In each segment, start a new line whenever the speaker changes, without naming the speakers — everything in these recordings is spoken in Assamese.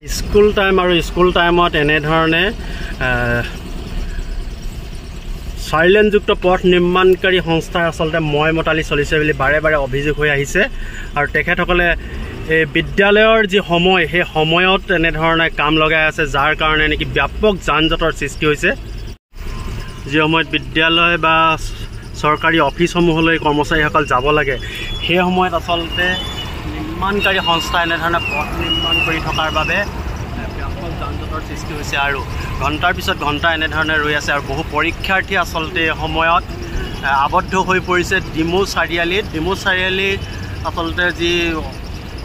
স্কুল টাইম আৰু স্কুল টাইমত এনেধৰণে চাইলেঞ্চযুক্ত পথ নিৰ্মাণকাৰী সংস্থাৰ আচলতে মতালি চলিছে বুলি বাৰে বাৰে অভিযোগ হৈ আহিছে আৰু তেখেতসকলে এই বিদ্যালয়ৰ যি সময় সেই সময়ত এনেধৰণে কাম লগাই আছে যাৰ কাৰণে নেকি ব্যাপক যান-জঁটৰ সৃষ্টি হৈছে। যি সময়ত বিদ্যালয় বা চৰকাৰী অফিচসমূহলৈ কৰ্মচাৰীসকল যাব লাগে সেই সময়ত আচলতে নিৰ্মাণকাৰী সংস্থা এনেধৰণে পথ নিৰ্মাণ কৰি থকাৰ বাবে ব্যাপক যান-জঁটৰ সৃষ্টি হৈছে আৰু ঘণ্টাৰ পিছত ঘণ্টা এনেধৰণে ৰৈ আছে আৰু বহু পৰীক্ষাৰ্থী আচলতে এই সময়ত আবদ্ধ হৈ পৰিছে ডিমৌ চাৰিআলিত আচলতে যি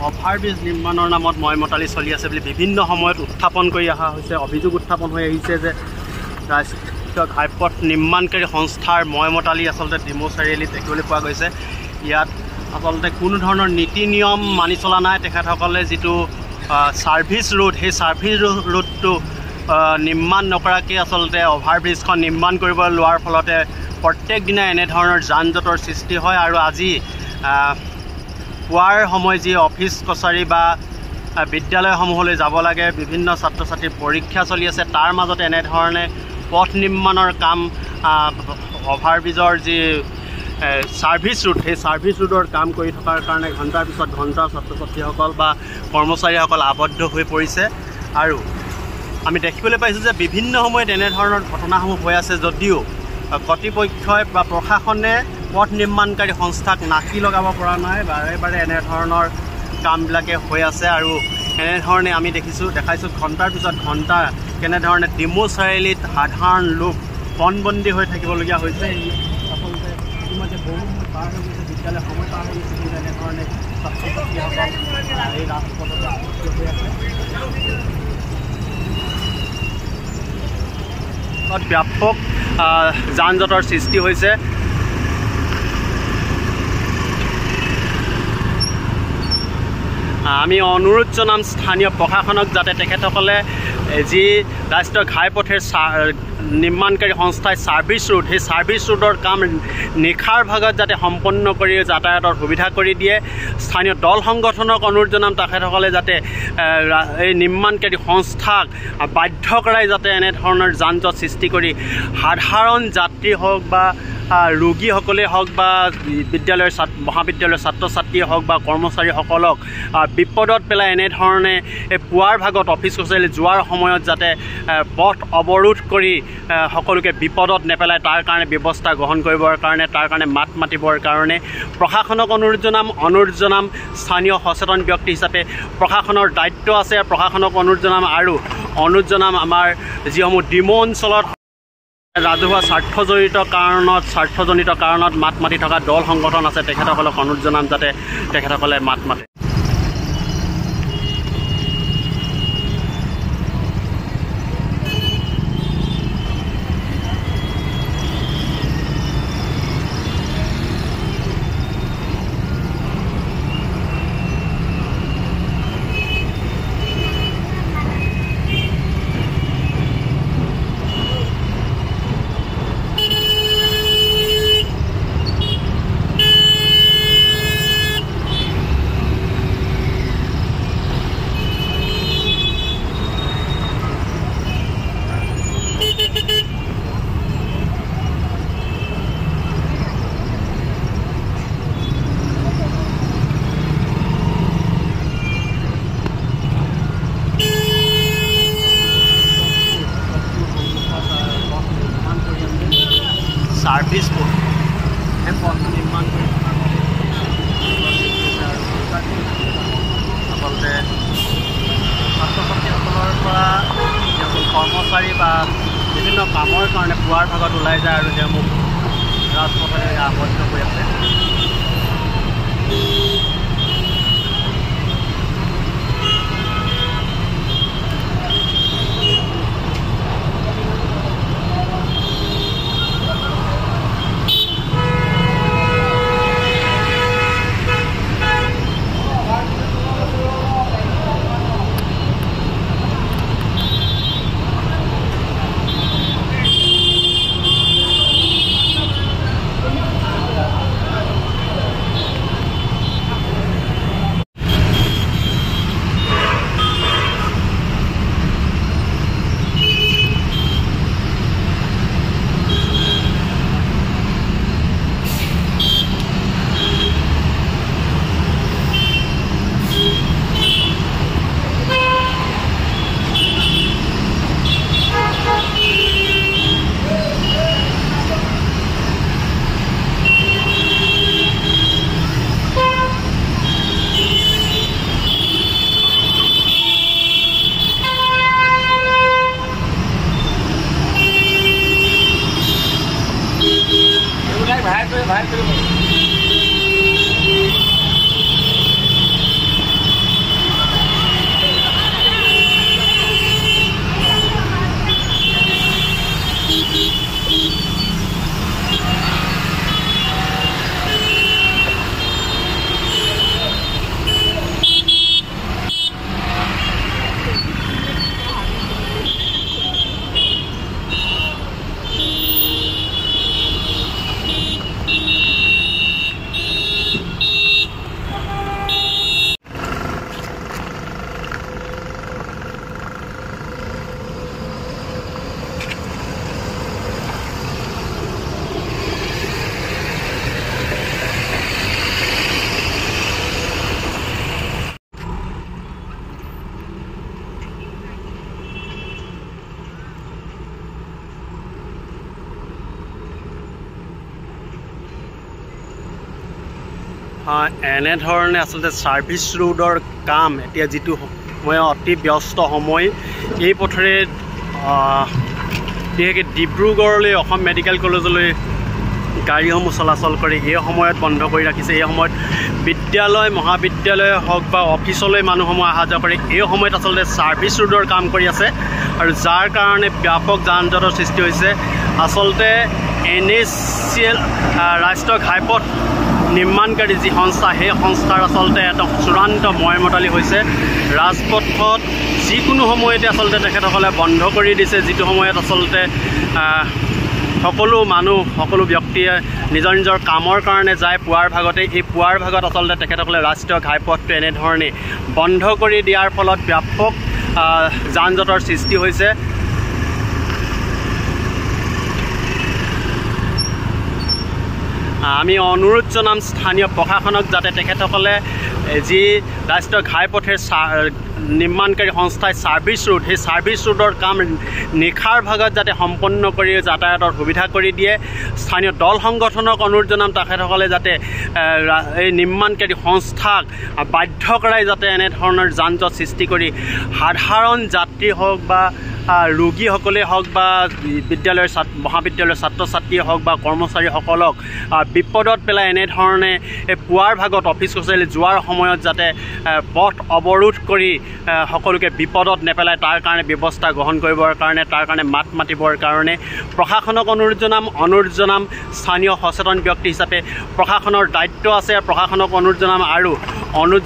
অভাৰব্ৰিজ নিৰ্মাণৰ নামত মতালি চলি আছে বুলি বিভিন্ন সময়ত উত্থাপন কৰি অহা হৈছে। অভিযোগ উত্থাপন হৈ আহিছে যে ৰাষ্ট্ৰীয় ঘাইপথ নিৰ্মাণকাৰী সংস্থাৰ মতালি আচলতে ডিমৌ চাৰিআলিত দেখিবলৈ পোৱা গৈছে। ইয়াত আচলতে কোনো ধৰণৰ নীতি নিয়ম মানি চলা নাই। তেখেতসকলে যিটো ছাৰ্ভিচ ৰোড সেই ছাৰ্ভিচ ৰোডটো নিৰ্মাণ নকৰাকৈ আচলতে অভাৰব্ৰিজখন নিৰ্মাণ কৰিব লোৱাৰ ফলতে প্ৰত্যেক দিনাই এনেধৰণৰ যান-জঁটৰ সৃষ্টি হয় আৰু আজি পুৱাৰ সময় যি অফিচ কছাৰী বা বিদ্যালয়সমূহলৈ যাব লাগে, বিভিন্ন ছাত্ৰ ছাত্ৰীৰ পৰীক্ষা চলি আছে, তাৰ মাজতে এনেধৰণে পথ নিৰ্মাণৰ কাম অভাৰব্ৰিজৰ যি ছাৰ্ভিচ ৰোড সেই ছাৰ্ভিচ ৰোডৰ কাম কৰি থকাৰ কাৰণে ঘণ্টাৰ পিছত ঘণ্টা ছাত্ৰ ছাত্ৰীসকল বা কৰ্মচাৰীসকল আবদ্ধ হৈ পৰিছে আৰু আমি দেখিবলৈ পাইছোঁ যে বিভিন্ন সময়ত এনেধৰণৰ ঘটনাসমূহ হৈ আছে যদিও কৰ্তৃপক্ষই বা প্ৰশাসনে পথ নিৰ্মাণকাৰী সংস্থাক নাকি লগাব পৰা নাই। বাৰে বাৰে এনেধৰণৰ কামবিলাকে হৈ আছে আৰু এনেধৰণে আমি দেখাইছোঁ ঘণ্টাৰ পিছত ঘণ্টা কেনেধৰণে ডিমৌ চাৰিআলিত সাধাৰণ লোক পণবন্দী হৈ থাকিবলগীয়া হৈছে। আচলতে ইতিমধ্যে বহু সময় পাৰ হৈ গৈছে, বিদ্যালয় সময় পাৰ হৈ গৈছে, কিন্তু এনেধৰণে ছাত্ৰ ছাত্ৰীসকল এই ৰাজপথতে আবদ্ধ হৈ আছে। ব্যাপক যান-জঁটৰ সৃষ্টি হৈছে। আমি অনুৰোধ জনাম স্থানীয় প্ৰশাসনক যাতে তেখেতসকলে যি ৰাষ্ট্ৰীয় ঘাইপথেৰ নিৰ্মাণকাৰী সংস্থাই ছাৰ্ভিচ ৰোড সেই ছাৰ্ভিচ ৰোডৰ কাম নিশাৰ ভাগত যাতে সম্পন্ন কৰি যাতায়াতৰ সুবিধা কৰি দিয়ে। স্থানীয় দল সংগঠনক অনুৰোধ জনাম তেখেতসকলে যাতে এই নিৰ্মাণকাৰী সংস্থাক বাধ্য কৰাই যাতে এনেধৰণৰ যান-জঁট সৃষ্টি কৰি সাধাৰণ যাত্ৰী হওক বা ৰোগীসকলেই হওক বা মহাবিদ্যালয়ৰ ছাত্ৰ ছাত্ৰীয়ে হওক বা কৰ্মচাৰীসকলক বিপদত পেলাই এনেধৰণে পুৱাৰ ভাগত অফিচ কাছাৰীলৈ যোৱাৰ সময়ত যাতে পথ অৱৰোধ কৰি সকলোকে বিপদত নেপেলায় তাৰ কাৰণে ব্যৱস্থা গ্ৰহণ কৰিবৰ কাৰণে, তাৰ কাৰণে মাত মাতিবৰ কাৰণে প্ৰশাসনক অনুৰোধ জনাম স্থানীয় সচেতন ব্যক্তি হিচাপে প্ৰশাসনৰ দায়িত্ব আছে। প্ৰশাসনক অনুৰোধ জনাম আমাৰ যিসমূহ ডিমৌ অঞ্চলত ৰাজহুৱা স্বাৰ্থজনিত কাৰণত মাত মাতি থকা দল সংগঠন আছে তেখেতসকলক অনুৰোধ জনাম যাতে তেখেতসকলে মাত মাতে। ছাৰ্ভিচ ৰোড সেই পথটো নিৰ্মাণ কৰি আচলতে ছাত্ৰ ছাত্ৰীসকলৰ পৰা যিসমূহ কৰ্মচাৰী বা বিভিন্ন কামৰ কাৰণে পুৱাৰ ভাগত ওলাই যায় আৰু তেওঁলোক ৰাজপথেৰে আবদ্ধ হৈ আছে। এনেধৰণে আচলতে ছাৰ্ভিচ ৰোডৰ কাম এতিয়া যিটো সময় অতি ব্যস্ত সময় এই পথেৰে বিশেষকৈ ডিব্ৰুগড়লৈ অসম মেডিকেল কলেজলৈ গাড়ীসমূহ চলাচল কৰি এই সময়ত বন্ধ কৰি ৰাখিছে। এই সময়ত বিদ্যালয় মহাবিদ্যালয় হওক বা অফিচলৈ মানুহসমূহ অহা যোৱা কৰে। এই সময়ত আচলতে ছাৰ্ভিচ ৰোডৰ কাম কৰি আছে আৰু যাৰ কাৰণে ব্যাপক যান জঁটৰ সৃষ্টি হৈছে। আচলতে NHCL ৰাষ্ট্ৰীয় ঘাইপথ নিৰ্মাণকাৰী যি সংস্থা সেই সংস্থাৰ আচলতে এটা চূড়ান্ত ময়মতালি হৈছে। ৰাজপথত যিকোনো সময়তে আচলতে তেখেতসকলে বন্ধ কৰি দিছে, যিটো সময়ত আচলতে সকলো মানুহ সকলো ব্যক্তিয়ে নিজৰ নিজৰ কামৰ কাৰণে যায় পুৱাৰ ভাগতে। এই পুৱাৰ ভাগত আচলতে তেখেতসকলে ৰাষ্ট্ৰীয় ঘাইপথটো এনেধৰণে বন্ধ কৰি দিয়াৰ ফলত ব্যাপক যান জঁটৰ সৃষ্টি হৈছে। আমি অনুৰোধ জনাম স্থানীয় প্ৰশাসনক যাতে তেখেতসকলে যি ৰাষ্ট্ৰীয় ঘাইপথেৰ নিৰ্মাণকাৰী সংস্থাই ছাৰ্ভিচ ৰোড সেই ছাৰ্ভিচ ৰোডৰ কাম নিশাৰ ভাগত যাতে সম্পন্ন কৰি যাতায়াতৰ সুবিধা কৰি দিয়ে। স্থানীয় দল সংগঠনক অনুৰোধ জনাম তেখেতসকলে যাতে এই নিৰ্মাণকাৰী সংস্থাক বাধ্য কৰাই যাতে এনেধৰণৰ যান জঁট সৃষ্টি কৰি সাধাৰণ যাত্ৰী হওক বা ৰোগীসকলে হওক বা বিদ্যালয়ৰ মহাবিদ্যালয়ৰ ছাত্ৰ ছাত্ৰীয়ে হওক বা কৰ্মচাৰীসকলক বিপদত পেলাই এনেধৰণে পুৱাৰ ভাগত অফিচ কাছাৰীলৈ যোৱাৰ সময়ত যাতে পথ অৱৰোধ কৰি সকলোকে বিপদত নেপেলায় তাৰ কাৰণে ব্যৱস্থা গ্ৰহণ কৰিবৰ কাৰণে, তাৰ কাৰণে মাত মাতিবৰ কাৰণে প্ৰশাসনক অনুৰোধ জনাম। স্থানীয় সচেতন ব্যক্তি হিচাপে প্ৰশাসনৰ দায়িত্ব আছে। প্ৰশাসনক অনুৰোধ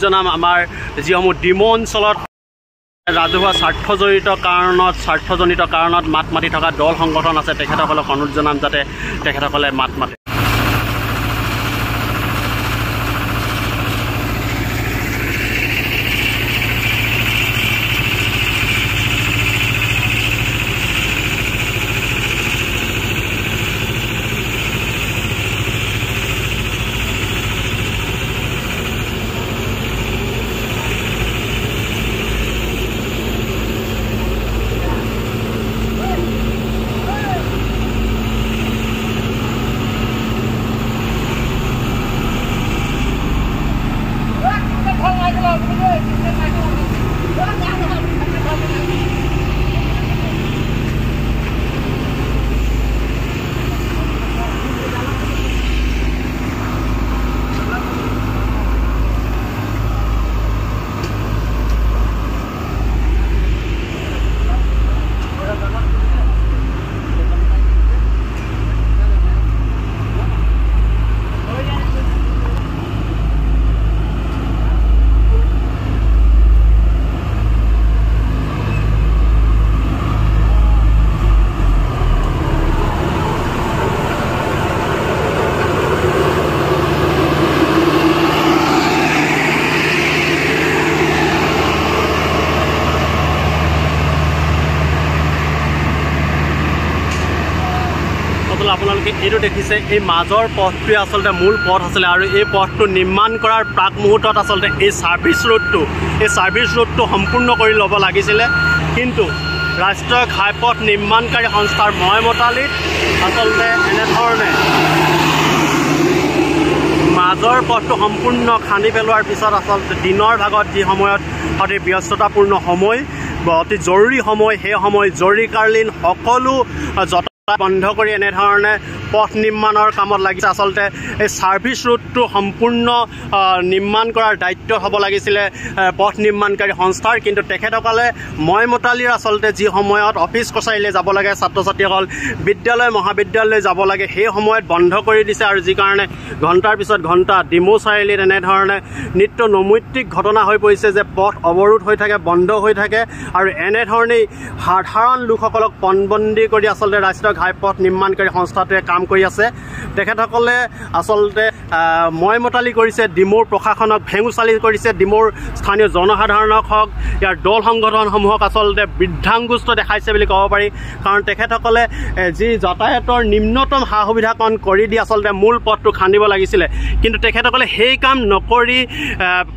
জনাম আমাৰ যিসমূহ ডিমৌ অঞ্চলত ৰাজহুৱা স্বাৰ্থজনিত কাৰণত মাত মাতি থকা দল সংগঠন আছে তেখেতসকলক অনুৰোধ জনাম যাতে তেখেতসকলে মাত মাতে। আপোনালোকে এইটো দেখিছে, এই মাজৰ পথটোৱে আচলতে মূল পথ আছিলে আৰু এই পথটো নিৰ্মাণ কৰাৰ প্ৰাক মুহূৰ্তত আচলতে এই ছাৰ্ভিচ ৰোডটো সম্পূৰ্ণ কৰি ল'ব লাগিছিলে। কিন্তু ৰাষ্ট্ৰীয় ঘাইপথ নিৰ্মাণকাৰী সংস্থাৰ ময়মতালিত আচলতে এনেধৰণে মাজৰ পথটো সম্পূৰ্ণ খান্দি পেলোৱাৰ পিছত আচলতে দিনৰ ভাগত যি সময়ত অতি ব্যস্ততাপূৰ্ণ সময় বা অতি জৰুৰী সময়, সেই সময় জৰুৰীকালীন সকলো বন্ধ কৰি এনেধৰণে পথ নিৰ্মাণৰ কামত লাগিছে। আচলতে এই ছাৰ্ভিচ ৰোডটো সম্পূৰ্ণ নিৰ্মাণ কৰাৰ দায়িত্ব হ'ব লাগিছিলে পথ নিৰ্মাণকাৰী সংস্থাৰ। কিন্তু তেখেতসকলে ময়মতালিৰ আচলতে যি সময়ত অফিচ কাছাৰীলৈ যাব লাগে, ছাত্ৰ ছাত্ৰীসকল বিদ্যালয় মহাবিদ্যালয়লৈ যাব লাগে, সেই সময়ত বন্ধ কৰি দিছে আৰু যি কাৰণে ঘণ্টাৰ পিছত ঘণ্টা ডিমৌ চাৰিআলিত এনেধৰণে নিত্য নৈমিত্তিক ঘটনা হৈ পৰিছে যে পথ অৱৰোধ হৈ থাকে, বন্ধ হৈ থাকে আৰু এনেধৰণেই সাধাৰণ লোকসকলক পণবন্দী কৰি আচলতে ৰাষ্ট্ৰীয় ঘাইপথ নিৰ্মাণকাৰী সংস্থাটোৱে কাম কৰি আছে। তেখেতসকলে আচলতে ময়মতালি কৰিছে, ডিমৌৰ প্ৰশাসনক ভেঙুচালি কৰিছে, ডিমৌৰ স্থানীয় জনসাধাৰণক হওক ইয়াৰ দল সংগঠনসমূহক আচলতে বৃদ্ধাংগুষ্ট দেখাইছে বুলি ক'ব পাৰি। কাৰণ তেখেতসকলে যি যাতায়াতৰ নিম্নতম সা সুবিধাকণ কৰি দি আচলতে মূল পথটো খান্দিব লাগিছিলে, কিন্তু তেখেতসকলে সেই কাম নকৰি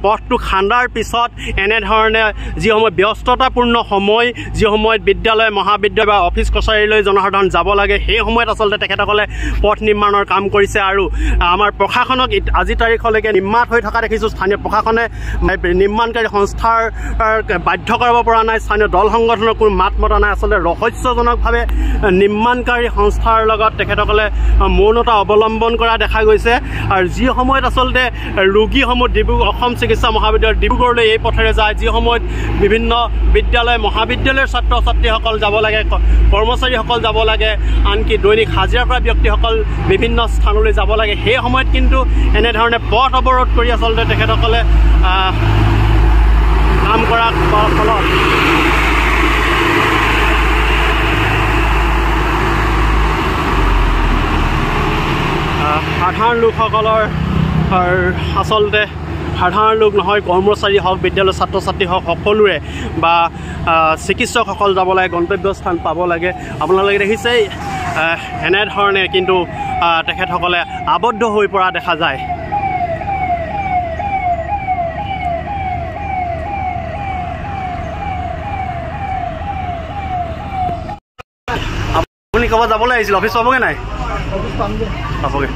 পথটো খান্দাৰ পিছত এনেধৰণে যিসমূহ ব্যস্ততাপূৰ্ণ সময়, যি সময়ত বিদ্যালয় মহাবিদ্যালয় বা অফিচ কাছাৰীলৈ জনসাধাৰণ যাব লাগে, সেই সময়ত আচলতে তেখেতসকলে পথ নিৰ্মাণৰ কাম কৰিছে। আৰু আমাৰ প্ৰশাসনক আজি তাৰিখলৈকে নিম্মাত হৈ থকা দেখিছোঁ। স্থানীয় প্ৰশাসনে নিৰ্মাণকাৰী সংস্থাৰ বাধ্য কৰাব পৰা নাই। স্থানীয় দল সংগঠনৰ কোনো মাত মতা নাই। আচলতে ৰহস্যজনকভাৱে নিৰ্মাণকাৰী সংস্থাৰ লগত তেখেতসকলে মৌনতা অৱলম্বন কৰা দেখা গৈছে। আৰু যি সময়ত আচলতে ৰোগীসমূহ অসম চিকিৎসা মহাবিদ্যালয় ডিব্ৰুগড়লৈ এই পথেৰে যায়, যি সময়ত বিভিন্ন বিদ্যালয় মহাবিদ্যালয়ৰ ছাত্ৰ ছাত্ৰীসকল যাব লাগে, কৰ্মচাৰীসকল যাব লাগে, আনকি দৈনিক হাজিৰা কৰা ব্যক্তিসকল বিভিন্ন স্থানলৈ যাব লাগে, সেই সময়ত কিন্তু এনেধৰণে পথ অৱৰোধ কৰি আচলতে তেখেতসকলে কাম কৰাৰ ফলত সাধাৰণ লোকসকলৰ আচলতে সাধাৰণ লোক নহয়, কৰ্মচাৰী হওক, বিদ্যালয়ৰ ছাত্ৰ ছাত্ৰী হওক, সকলোৰে বা চিকিৎসকসকল যাব লাগে, গন্তব্যস্থান পাব লাগে। আপোনালোকে দেখিছে এনেধৰণে কিন্তু তেখেতসকলে আবদ্ধ হৈ পৰা দেখা যায়। আপুনি ক'ৰবাত যাবলৈ আহিছিল? অফিচ পাবগৈ নাই? পাবগৈ।